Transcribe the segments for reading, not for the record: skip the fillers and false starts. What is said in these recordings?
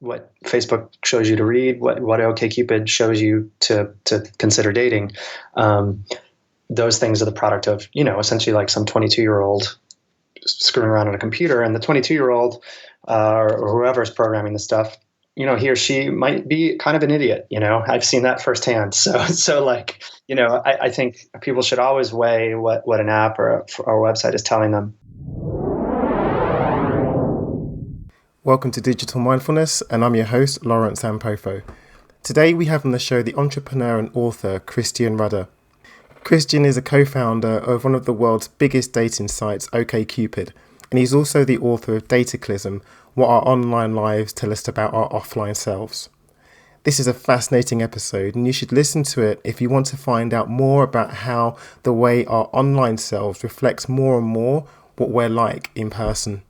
what Facebook shows you to read, what OK Cupid shows you to consider dating. Those things are the product of, essentially like some 22-year-old screwing around on a computer, and the 22-year-old or whoever's programming the stuff, he or she might be kind of an idiot. I've seen that firsthand. So like, I think people should always weigh what an app or a website is telling them. Welcome to Digital Mindfulness, and I'm your host, Lawrence Ampofo. Today we have on the show the entrepreneur and author, Christian Rudder. Christian is a co-founder of one of the world's biggest dating sites, OK Cupid, and he's also the author of Dataclysm, What Our Online Lives Tell Us About Our Offline Selves. This is a fascinating episode, and you should listen to it if you want to find out more about how the way our online selves reflects more and more what we're like in person,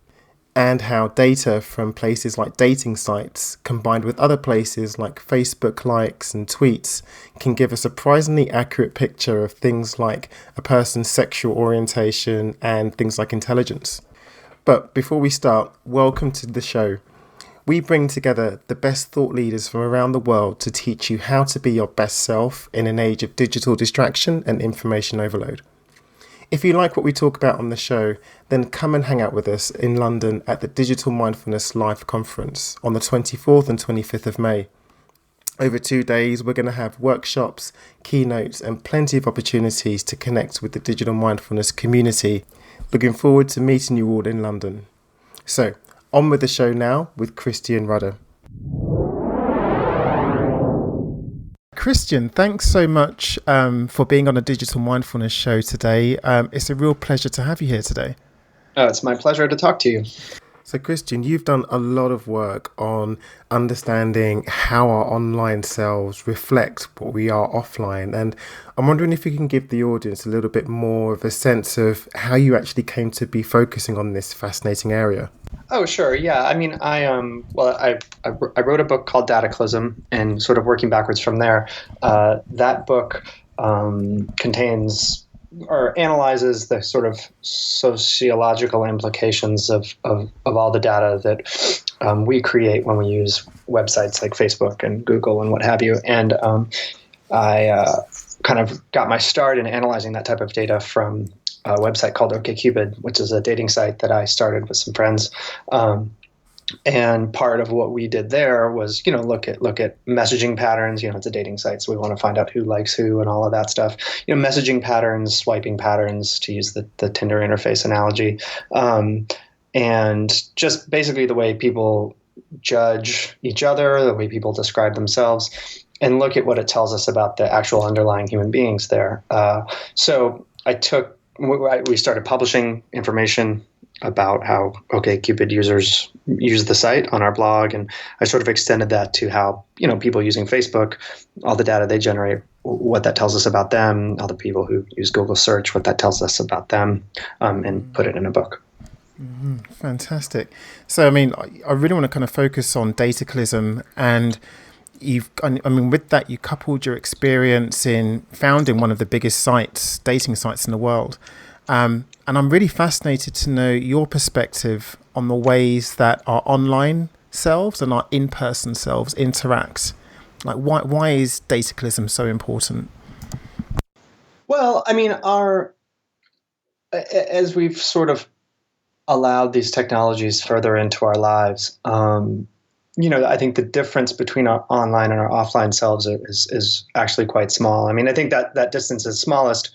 and how data from places like dating sites combined with other places like Facebook likes and tweets can give a surprisingly accurate picture of things like a person's sexual orientation and things like intelligence. But before we start, welcome to the show. We bring together the best thought leaders from around the world to teach you how to be your best self in an age of digital distraction and information overload. If you like what we talk about on the show, then come and hang out with us in London at the Digital Mindfulness Live Conference on the 24th and 25th of May. Over 2 days, we're going to have workshops, keynotes, and plenty of opportunities to connect with the digital mindfulness community. Looking forward to meeting you all in London. So, on with the show now with Christian Rudder. Christian, thanks so much for being on a Digital Mindfulness show today. It's a real pleasure to have you here today. Oh, it's my pleasure to talk to you. So Christian, you've done a lot of work on understanding how our online selves reflect what we are offline. And I'm wondering if you can give the audience a little bit more of a sense of how you actually came to be focusing on this fascinating area. Oh, sure. Yeah. I mean, I wrote a book called Dataclysm, and sort of working backwards from there, that book contains or analyzes the sort of sociological implications of all the data that we create when we use websites like Facebook and Google and what have you. And I kind of got my start in analyzing that type of data from a website called OK Cupid, which is a dating site that I started with some friends. And part of what we did there was, look at messaging patterns. It's a dating site, so we want to find out who likes who and all of that stuff. Messaging patterns, swiping patterns, to use the Tinder interface analogy, and just basically the way people judge each other, the way people describe themselves, and look at what it tells us about the actual underlying human beings there. So we started publishing information about how OK Cupid users use the site on our blog, and I sort of extended that to how people using Facebook, all the data they generate, what that tells us about them, other people who use Google search, what that tells us about them, and put it in a book. Mm-hmm. Fantastic. So I mean, I really want to kind of focus on Dataclysm, and with that you coupled your experience in founding one of the biggest dating sites in the world. And I'm really fascinated to know your perspective on the ways that our online selves and our in-person selves interact. Like, why is Dataclysm so important? Well, I mean, as we've sort of allowed these technologies further into our lives, I think the difference between our online and our offline selves is actually quite small. I mean, I think that distance is smallest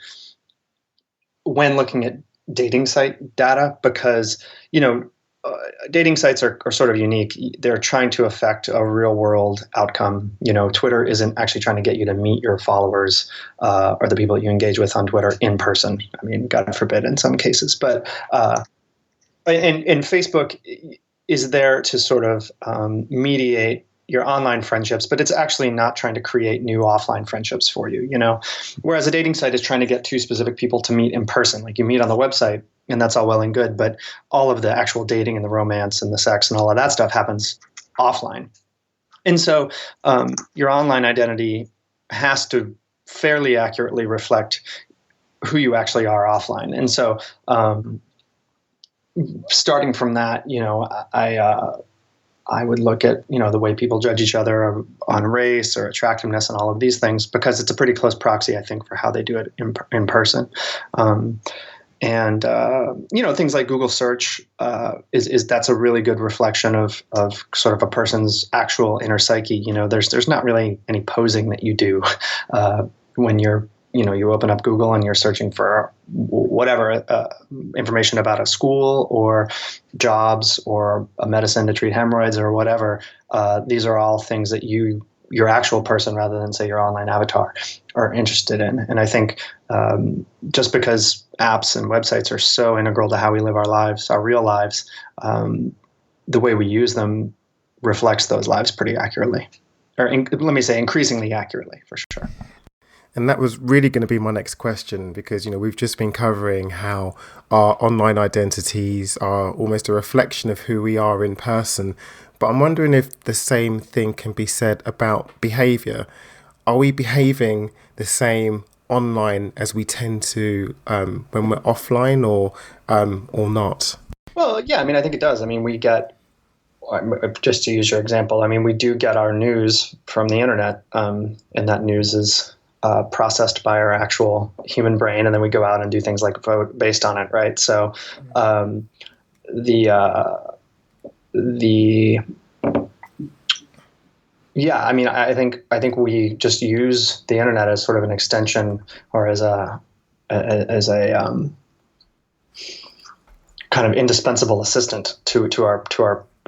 when looking at dating site data, because dating sites are sort of unique. They're trying to affect a real world outcome. Twitter isn't actually trying to get you to meet your followers or the people you engage with on Twitter in person. I mean, God forbid in some cases, but and Facebook is there to sort of mediate your online friendships, but it's actually not trying to create new offline friendships for you, whereas a dating site is trying to get two specific people to meet in person. Like, you meet on the website and that's all well and good, but all of the actual dating and the romance and the sex and all of that stuff happens offline. And so your online identity has to fairly accurately reflect who you actually are offline. And so starting from that, I would look at, the way people judge each other on race or attractiveness and all of these things, because it's a pretty close proxy, I think, for how they do it in person. And things like Google search is that's a really good reflection of sort of a person's actual inner psyche. There's not really any posing that you do when you open up Google and you're searching for whatever information about a school or jobs or a medicine to treat hemorrhoids or whatever. These are all things that your actual person, rather than say your online avatar, are interested in. And I think just because apps and websites are so integral to how we live our lives, our real lives, the way we use them reflects those lives pretty accurately, or let me say increasingly accurately, for sure. And that was really going to be my next question, because, we've just been covering how our online identities are almost a reflection of who we are in person. But I'm wondering if the same thing can be said about behaviour. Are we behaving the same online as we tend to when we're offline, or not? Well, yeah, I think it does. We get, just to use your example, we do get our news from the internet, and that news is processed by our actual human brain, and then we go out and do things like vote based on it, right? So I think we just use the internet as sort of an extension, or as a kind of indispensable assistant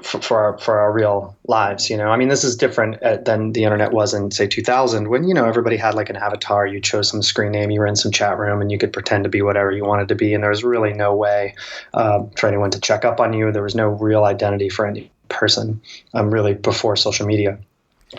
for our real lives. This is different than the internet was in, say, 2000, when everybody had like an avatar. You chose some screen name, you were in some chat room, and you could pretend to be whatever you wanted to be, and there was really no way for anyone to check up on you. There was no real identity for any person, really, before social media.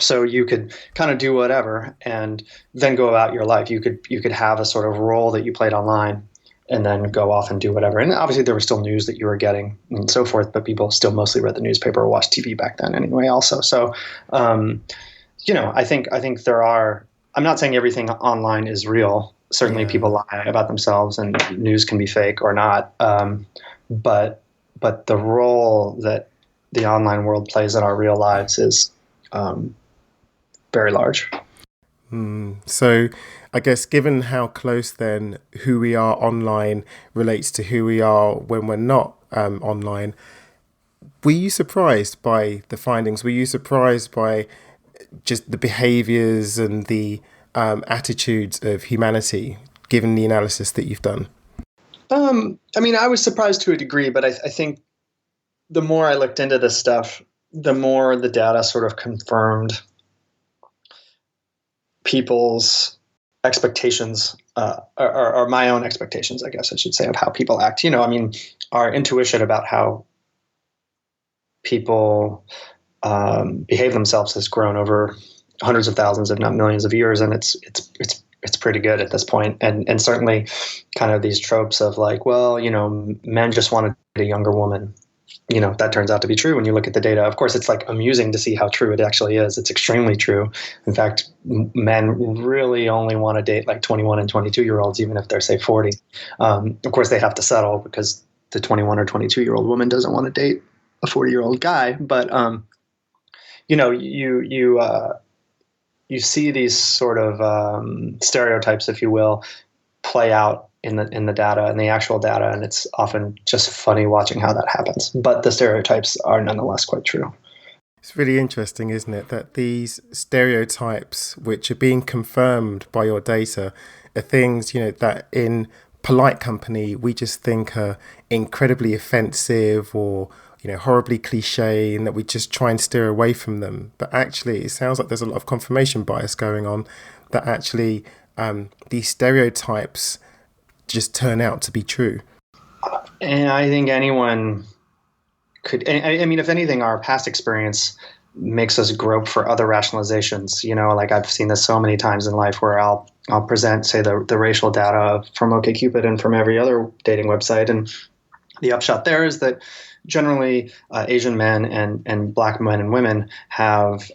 So you could kind of do whatever and then go about your life. You could have a sort of role that you played online, and then go off and do whatever. And obviously there was still news that you were getting and so forth, but people still mostly read the newspaper or watched TV back then anyway also. So, I think there are, I'm not saying everything online is real. Certainly people lie about themselves, and news can be fake or not. But the role that the online world plays in our real lives is very large. So I guess, given how close then who we are online relates to who we are when we're not online, were you surprised by the findings? Were you surprised by just the behaviours and the attitudes of humanity, given the analysis that you've done? I was surprised to a degree, but I think the more I looked into this stuff, the more the data sort of confirmed people's expectations, or my own expectations, I guess I should say, of how people act. Our intuition about how people behave themselves has grown over hundreds of thousands, if not millions of years, and it's pretty good at this point. And certainly, kind of these tropes of like, well, men just want to date a younger woman. That turns out to be true when you look at the data. Of course, it's like amusing to see how true it actually is. It's extremely true. In fact, men really only want to date like 21 and 22-year-olds, even if they're, say, 40. Of course, they have to settle because the 21 or 22-year-old woman doesn't want to date a 40-year-old guy. But you see these sort of stereotypes, if you will, play out in the data, in the actual data, and it's often just funny watching how that happens. But the stereotypes are nonetheless quite true. It's really interesting, isn't it, that these stereotypes, which are being confirmed by your data, are things, that in polite company we just think are incredibly offensive or horribly cliche, and that we just try and steer away from them. But actually, it sounds like there's a lot of confirmation bias going on, that actually these stereotypes just turn out to be true. And I think anyone could, if anything, our past experience makes us grope for other rationalizations. Like I've seen this so many times in life where I'll present, say, the racial data from OK Cupid and from every other dating website, and the upshot there is that generally Asian men and Black men and women have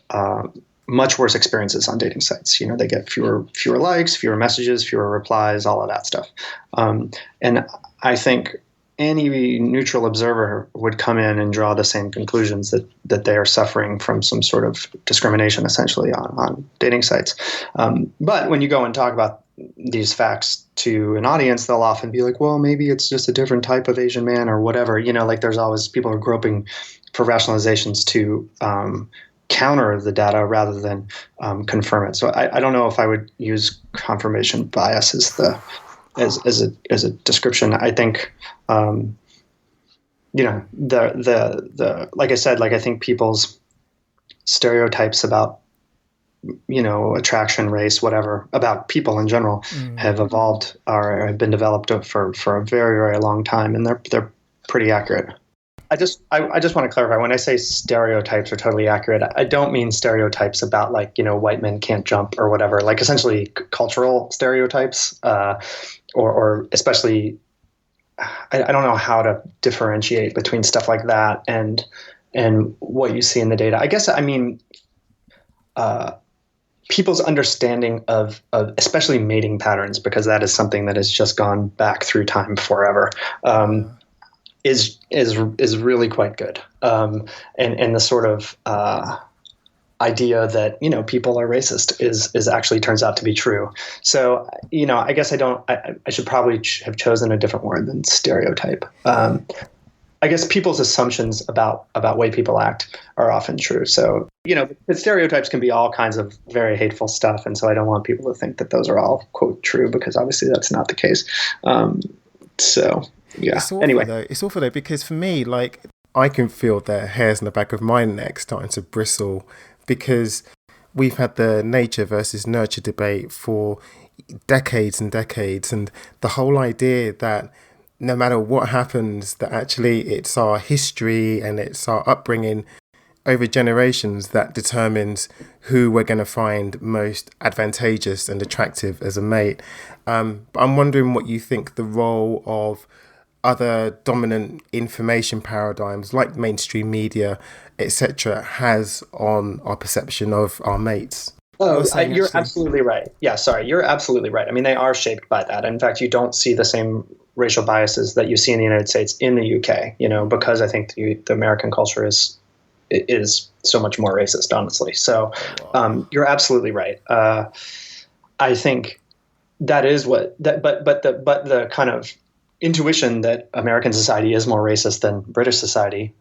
much worse experiences on dating sites. They get fewer likes, fewer messages, fewer replies, all of that stuff. And I think any neutral observer would come in and draw the same conclusions that they are suffering from some sort of discrimination, essentially, on dating sites. But when you go and talk about these facts to an audience, they'll often be like, well, maybe it's just a different type of Asian man or whatever. Like there's always people are groping for rationalizations to counter the data rather than confirm it. So I don't know if I would use confirmation bias as a description. I think, the like I said, like I think people's stereotypes about, attraction, race, whatever, about people in general have evolved or have been developed for a very, very long time, and they're pretty accurate. I just want to clarify, when I say stereotypes are totally accurate, I don't mean stereotypes about like, white men can't jump or whatever, like essentially cultural stereotypes, or especially, I don't know how to differentiate between stuff like that and what you see in the data. I guess, I mean, people's understanding of especially mating patterns, because that is something that has just gone back through time forever, is really quite good. And the sort of idea that people are racist is actually turns out to be true. So I guess I should probably have chosen a different word than stereotype. I guess people's assumptions about way people act are often true. So the stereotypes can be all kinds of very hateful stuff, and so I don't want people to think that those are all quote true, because obviously that's not the case. So yeah. It's awful though, because for me, like, I can feel the hairs in the back of my neck starting to bristle, because we've had the nature versus nurture debate for decades and decades, and the whole idea that no matter what happens, that actually it's our history and it's our upbringing over generations that determines who we're going to find most advantageous and attractive as a mate. But I'm wondering what you think the role of other dominant information paradigms like mainstream media, etc., has on our perception of our mates. You're absolutely right. Yeah, sorry, you're absolutely right. I mean, they are shaped by that. In fact, you don't see the same racial biases that you see in the United States in the UK, because I think the American culture is so much more racist, honestly. So you're absolutely right. I think that is but the kind of intuition that American society is more racist than British society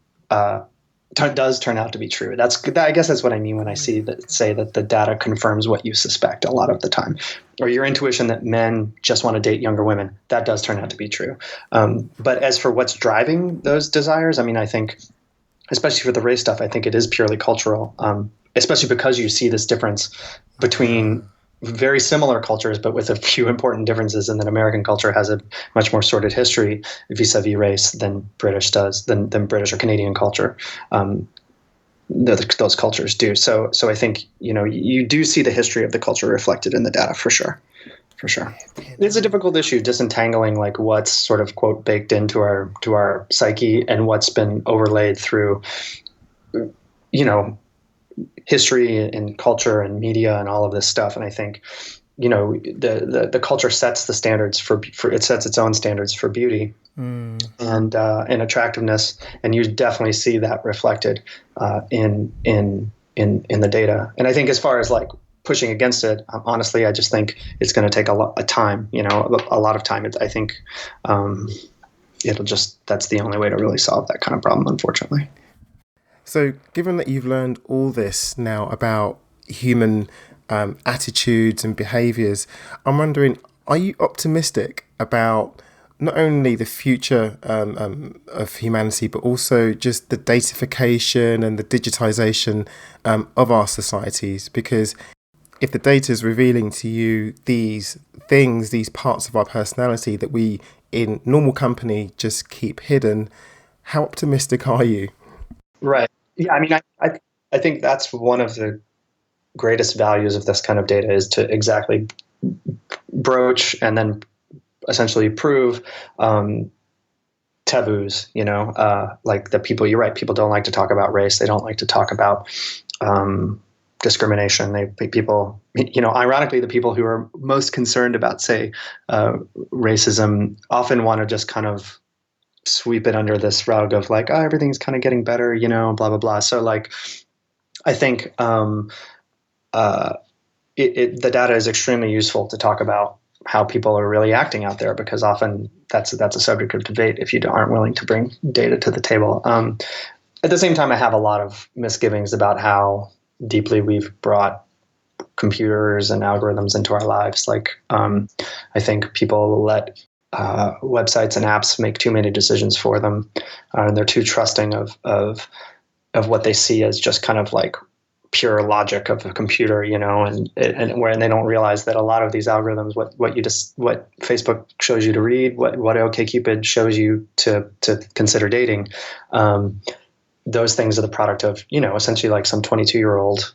does turn out to be true. I guess that's what I mean when I say that the data confirms what you suspect a lot of the time, or your intuition that men just want to date younger women. That does turn out to be true. But as for what's driving those desires, I mean, I think, especially for the race stuff, I think it is purely cultural, especially because you see this difference between very similar cultures, but with a few important differences, and that American culture has a much more sordid history vis-a-vis race than British does, than British or Canadian culture. Those cultures do. So I think you do see the history of the culture reflected in the data for sure. For sure, it's a difficult issue, disentangling like what's sort of quote baked into our psyche and what's been overlaid through history and culture and media and all of this stuff. And I think, the culture sets the standards for it sets its own standards for beauty and attractiveness. And you definitely see that reflected in the data. And I think as far as like pushing against it, honestly, I just think it's going to take a lot of time. I think that's the only way to really solve that kind of problem, unfortunately. So given that you've learned all this now about human attitudes and behaviours, I'm wondering, are you optimistic about not only the future of humanity, but also just the datafication and the digitisation of our societies? Because if the data is revealing to you these things, these parts of our personality that we in normal company just keep hidden, how optimistic are you? Right. Yeah, I mean, I think that's one of the greatest values of this kind of data, is to exactly broach and then essentially prove taboos, like the people, you're right, people don't like to talk about race. They don't like to talk about discrimination. People, ironically, the people who are most concerned about, say, racism often want to just kind of sweep it under this rug of like, oh, everything's kind of getting better, blah blah blah. So like, I think the data is extremely useful to talk about how people are really acting out there, because often that's a subject of debate if you aren't willing to bring data to the table. At the same time, I have a lot of misgivings about how deeply we've brought computers and algorithms into our lives. Like, I think people let websites and apps make too many decisions for them, and they're too trusting of what they see as just kind of like pure logic of a computer, and where they don't realize that a lot of these algorithms, what Facebook shows you to read, what OK Cupid shows you to consider dating, those things are the product of essentially like some 22-year-old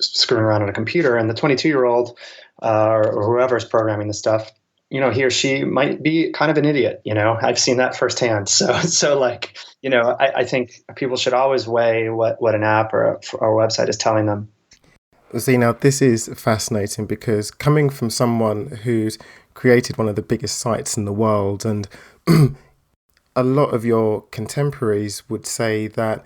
screwing around on a computer, and the 22-year-old or whoever's programming the stuff, he or she might be kind of an idiot. I've seen that firsthand. So like, I think people should always weigh what an app or a website is telling them. See, now this is fascinating, because coming from someone who's created one of the biggest sites in the world, and a lot of your contemporaries would say that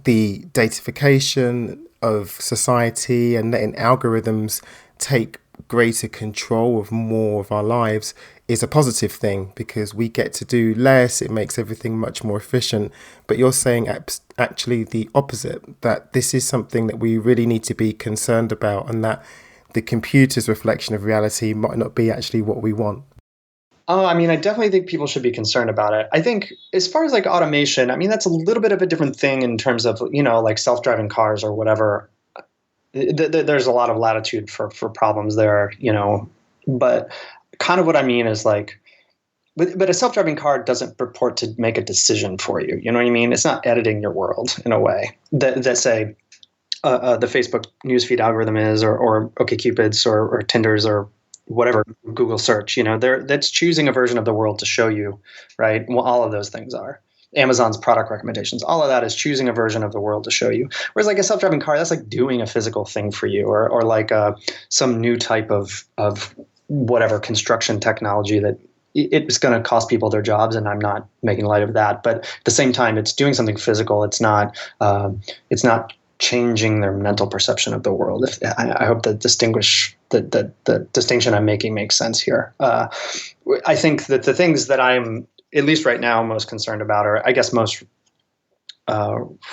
the datafication of society and letting algorithms take greater control of more of our lives is a positive thing, because we get to do less. It makes everything much more efficient. But you're saying actually the opposite, that this is something that we really need to be concerned about, and that the computer's reflection of reality might not be actually what we want. I mean, I definitely think people should be concerned about it. I think as far as like automation, I mean, that's a little bit of a different thing in terms of, like self-driving cars or whatever. There's a lot of latitude for problems there, but kind of what I mean is like, but a self-driving car doesn't purport to make a decision for you. You know what I mean? It's not editing your world in a way that say the Facebook newsfeed algorithm is, or OkCupids or Tinders or whatever Google search, that's choosing a version of the world to show you, right? Well, all of those things are. Amazon's product recommendations, all of that is choosing a version of the world to show you. Whereas like a self-driving car, that's like doing a physical thing for you, or like some new type of whatever construction technology that it's going to cost people their jobs, and I'm not making light of that. But at the same time, it's doing something physical. It's not changing their mental perception of the world. I hope that the distinction I'm making makes sense here. I think that the things that I'm, at least right now, most concerned about, or I guess most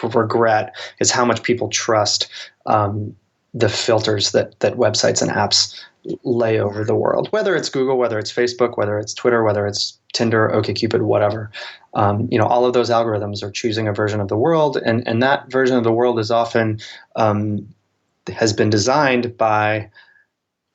regret, is how much people trust the filters that websites and apps lay over the world, whether it's Google, whether it's Facebook, whether it's Twitter, whether it's Tinder, OkCupid, whatever. All of those algorithms are choosing a version of the world, and that version of the world is often has been designed by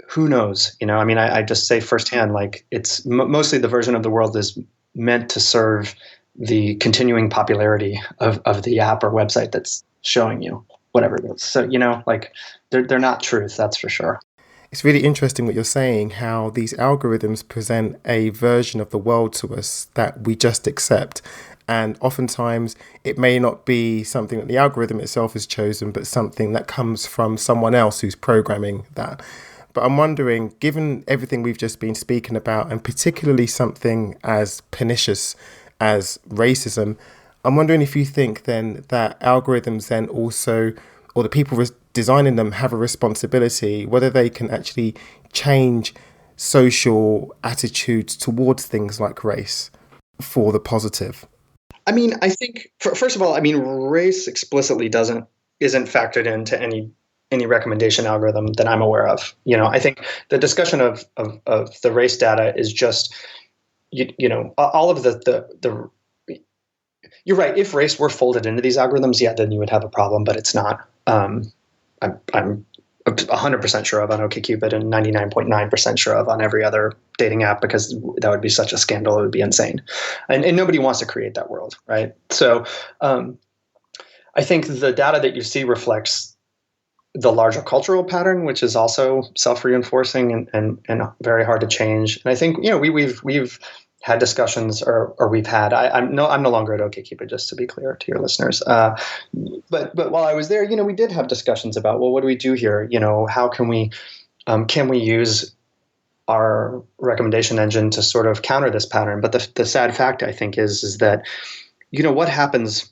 who knows. I mean, I just say firsthand, like it's mostly the version of the world is meant to serve the continuing popularity of the app or website that's showing you whatever it is. So like they're not truth, that's for sure. It's really interesting what you're saying, how these algorithms present a version of the world to us that we just accept. And oftentimes it may not be something that the algorithm itself has chosen, but something that comes from someone else who's programming that. But I'm wondering, given everything we've just been speaking about, and particularly something as pernicious as racism, I'm wondering if you think then that algorithms then also, or the people designing them, have a responsibility, whether they can actually change social attitudes towards things like race for the positive. I mean, I think first of all, I mean, race explicitly isn't factored into any recommendation algorithm that I'm aware of. I think the discussion of the race data is just all of the you're right. If race were folded into these algorithms, yeah, then you would have a problem, but it's not. I'm 100% sure of on OkCupid and 99.9% sure of on every other dating app, because that would be such a scandal. It would be insane. And nobody wants to create that world, right? So I think the data that you see reflects the larger cultural pattern, which is also self-reinforcing and very hard to change. And I think, we've had discussions, or we've had. I'm no longer at OkCupid, just to be clear to your listeners. But while I was there, we did have discussions about, well, what do we do here? How can we use our recommendation engine to sort of counter this pattern. But the sad fact, I think, is that, what happens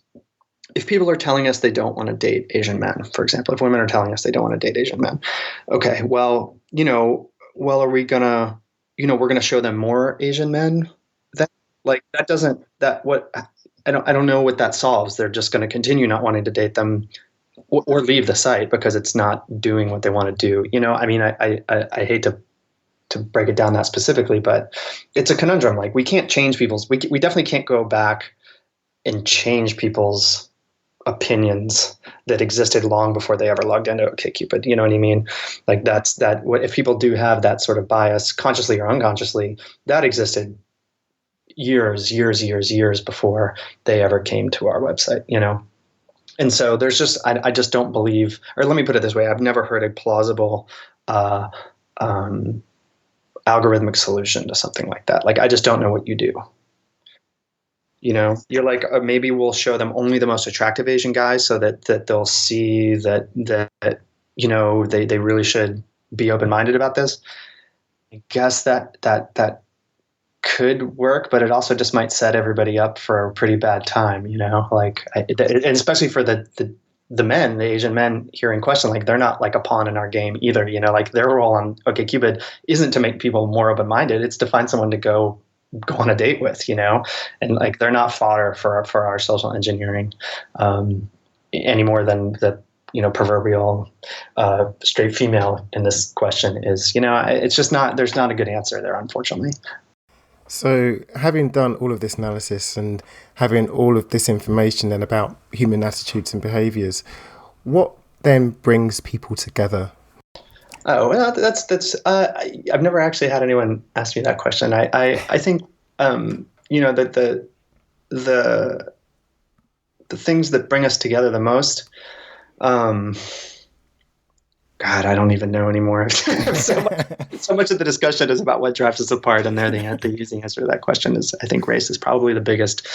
if people are telling us they don't want to date Asian men, for example, if women are telling us they don't want to date Asian men. Okay, well, are we gonna, we're gonna show them more Asian men? That doesn't, I don't know what that solves. They're just going to continue not wanting to date them or leave the site because it's not doing what they want to do. I mean, I hate to break it down that specifically, but it's a conundrum. Like, we can't change we definitely can't go back and change people's opinions that existed long before they ever logged into OK Cupid. You know what I mean? Like, if people do have that sort of bias, consciously or unconsciously, that existed years before they ever came to our website, And so there's just, I just don't believe, or let me put it this way, I've never heard a plausible algorithmic solution to something like that. Like, I just don't know what you do. You're like, maybe we'll show them only the most attractive Asian guys so that they'll see that they really should be open-minded about this. I guess that could work, but it also just might set everybody up for a pretty bad time, and especially for the men, the Asian men here in question, like, they're not like a pawn in our game either, like, their role on OK Cupid isn't to make people more open-minded. It's to find someone to go on a date with, and like, they're not fodder for our social engineering any more than the proverbial straight female in this question is. It's just not, there's not a good answer there, unfortunately. So, having done all of this analysis and having all of this information then about human attitudes and behaviours, what then brings people together? Oh, well, that's. I've never actually had anyone ask me that question. I think that the things that bring us together the most. God, I don't even know anymore. so much of the discussion is about what drives us apart, and the easy answer to that question is, I think, race is probably the biggest,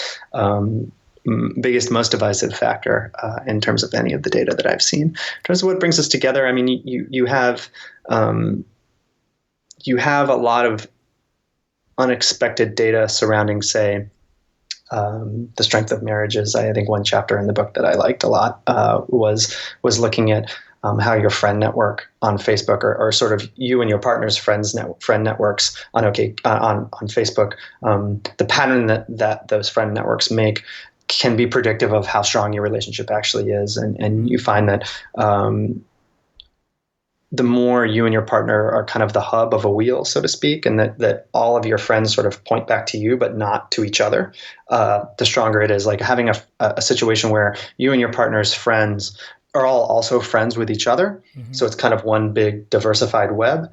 most divisive factor in terms of any of the data that I've seen. In terms of what brings us together, I mean, you have a lot of unexpected data surrounding, say, the strength of marriages. I think one chapter in the book that I liked a lot was looking at how your friend network on Facebook, or sort of you and your partner's friend networks on on Facebook, the pattern that those friend networks make can be predictive of how strong your relationship actually is. And you find that the more you and your partner are kind of the hub of a wheel, so to speak, and that all of your friends sort of point back to you but not to each other, the stronger it is. Like, having a situation where you and your partner's friends are all also friends with each other. Mm-hmm. So it's kind of one big diversified web,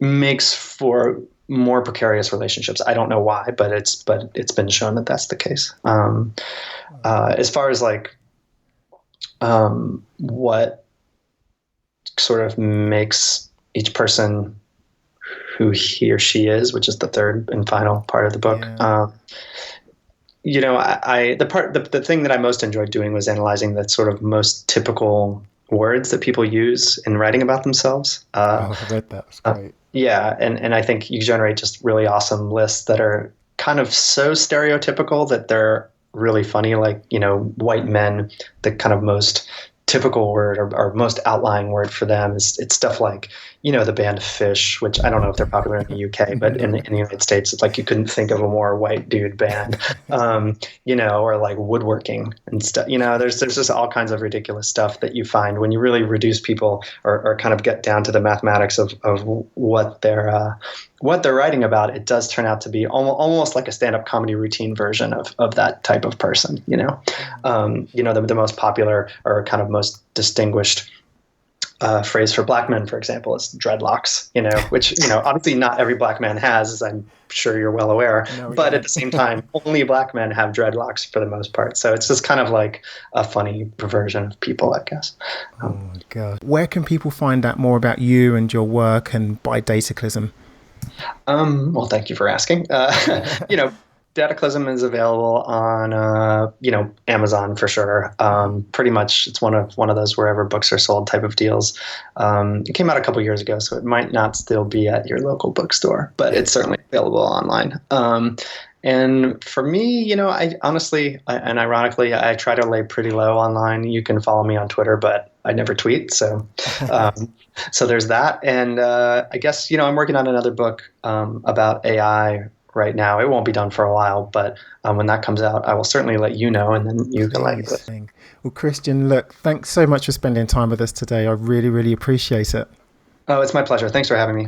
makes for more precarious relationships. I don't know why, but it's been shown that that's the case. As far as like, what sort of makes each person who he or she is, which is the third and final part of the book. Yeah. The thing that I most enjoyed doing was analyzing the sort of most typical words that people use in writing about themselves. I read that. It's great. Yeah. And I think you generate just really awesome lists that are kind of so stereotypical that they're really funny. Like, white men, the kind of most typical word or most outlying word for them is, it's stuff like, the band Fish, which I don't know if they're popular in the UK, but in the United States, it's like you couldn't think of a more white dude band, or like woodworking and stuff. There's just all kinds of ridiculous stuff that you find when you really reduce people or kind of get down to the mathematics of what they're writing about. It does turn out to be almost like a stand-up comedy routine version of that type of person. The most popular or kind of most distinguished phrase for black men, for example, is dreadlocks, which, obviously not every black man has, as I'm sure you're well aware, but at the same time, only black men have dreadlocks for the most part. So it's just kind of like a funny perversion of people, I guess. Oh my God. Where can people find out more about you and your work and by Dataclysm? Well, thank you for asking. Dataclysm is available on, Amazon for sure. Pretty much, it's one of those wherever books are sold type of deals. It came out a couple years ago, so it might not still be at your local bookstore, but it's certainly available online. And for me, I honestly and ironically, I try to lay pretty low online. You can follow me on Twitter, but I never tweet, so there's that. And I guess I'm working on another book about AI right now. It won't be done for a while, but when that comes out, I will certainly let you know, and then you can like it. Well, Christian, look, thanks so much for spending time with us today. I really, really appreciate it. Oh, it's my pleasure. Thanks for having me.